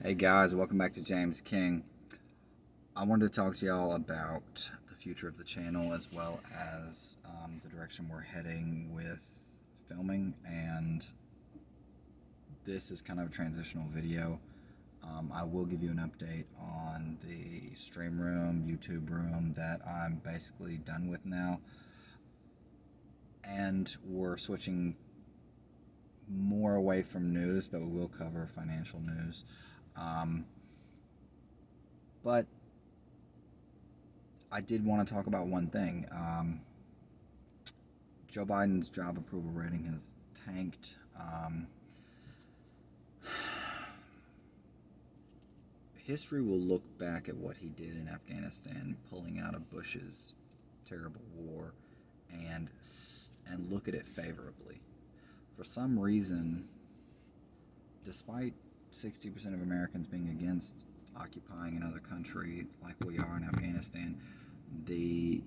Hey guys, welcome back to James King. I wanted to talk to y'all about the future of the channel as well as the direction we're heading with filming, and this is kind of a transitional video. I will give you an update on the stream room, YouTube room that I'm basically done with now, and we're switching more away from news, but we will cover financial news. But I did want to talk about one thing. Joe Biden's job approval rating has tanked. History will look back at what he did in Afghanistan, pulling out of Bush's terrible war, and look at it favorably. For some reason, despite 60% of Americans being against occupying another country like we are in Afghanistan, the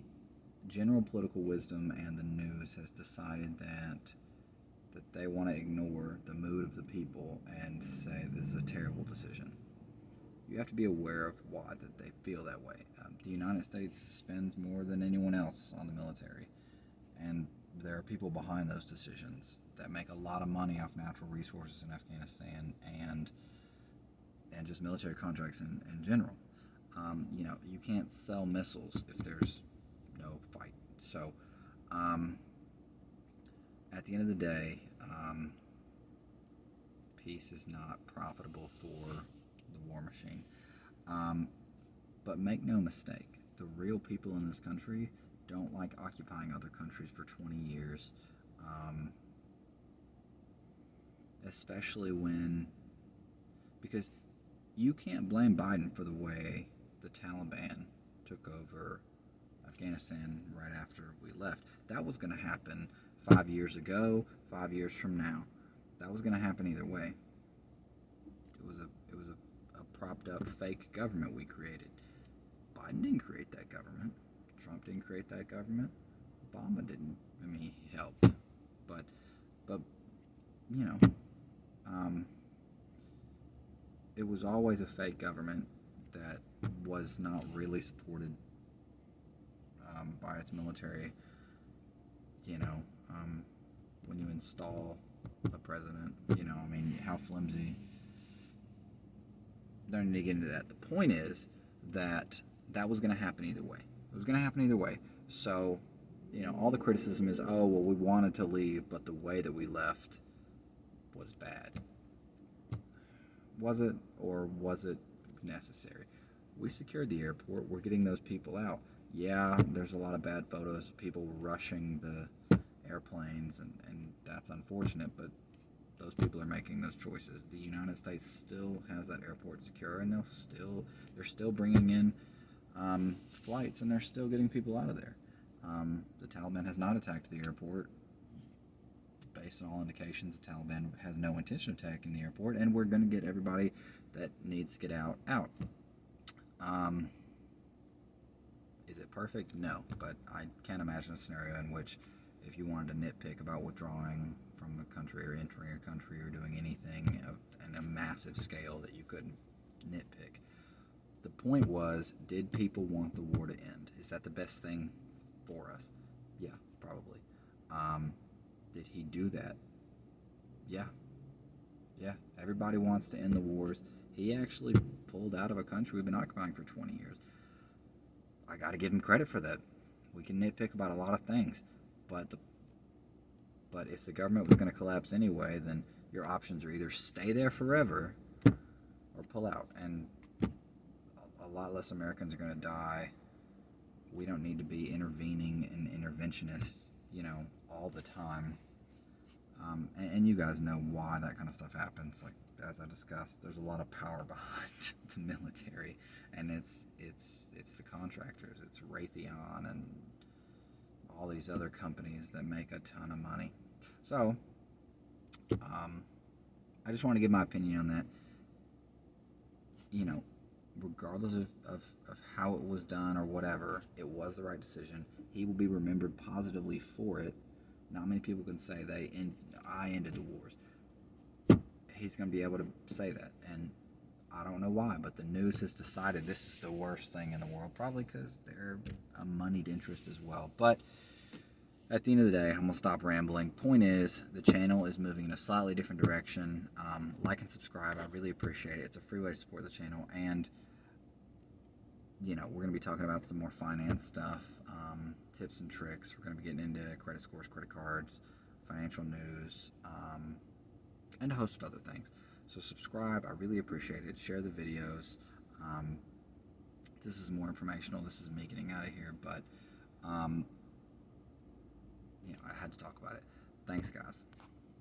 general political wisdom and the news has decided that they want to ignore the mood of the people and say this is a terrible decision. You have to be aware of why that they feel that way. The United States spends more than anyone else on the military, and there are people behind those decisions that make a lot of money off natural resources in Afghanistan and just military contracts in general. You can't sell missiles if there's no fight. So, at the end of the day, peace is not profitable for the war machine. But make no mistake, the real people in this country don't like occupying other countries for 20 years, especially because you can't blame Biden for the way the Taliban took over Afghanistan right after we left. That was going to happen 5 years ago, 5 years from now. That was going to happen either way. It was a propped up fake government we created. Biden didn't create that government. Trump didn't create that government. Obama didn't. I mean, he helped, but you know, um, it was always a fake government that was not really supported by its military. You know, when you install a president, I mean, how flimsy. Don't need to get into that. The point is that was going to happen either way. It was going to happen either way. So, all the criticism is, oh, well, we wanted to leave, but the way that we left was bad. Was it, or was it necessary? We secured the airport. We're getting those people out. Yeah, there's a lot of bad photos of people rushing the airplanes, and that's unfortunate, but those people are making those choices. The United States still has that airport secure, and they're still bringing in flights, and they're still getting people out of there. The Taliban has not attacked the airport. Based on all indications, the Taliban has no intention of attacking the airport, and we're going to get everybody that needs to get out. Is it perfect? No, but I can't imagine a scenario in which, if you wanted to nitpick about withdrawing from a country or entering a country or doing anything on a massive scale, that you couldn't nitpick. The point was, did people want the war to end? Is that the best thing for us? Yeah, probably. Did he do that? Yeah. Yeah. Everybody wants to end the wars. He actually pulled out of a country we've been occupying for 20 years. I got to give him credit for that. We can nitpick about a lot of things, but if the government was going to collapse anyway, then your options are either stay there forever or pull out, and a lot less Americans are going to die. We don't need to be intervening and interventionists, all the time. And you guys know why that kind of stuff happens. Like, as I discussed, there's a lot of power behind the military, and it's the contractors. It's Raytheon and all these other companies that make a ton of money. So, I just want to give my opinion on that. Regardless of how it was done or whatever, it was the right decision. He will be remembered positively for it. Not many people can say I ended the wars. He's going to be able to say that, and I don't know why, but the news has decided this is the worst thing in the world, probably because they're a moneyed interest as well. But at the end of the day, I'm going to stop rambling. Point is, the channel is moving in a slightly different direction. Like and subscribe. I really appreciate it. It's a free way to support the channel. And, we're going to be talking about some more finance stuff, tips and tricks. We're going to be getting into credit scores, credit cards, financial news, and a host of other things. So subscribe. I really appreciate it. Share the videos. This is more informational. This is me getting out of here. But, I had to talk about it. Thanks, guys.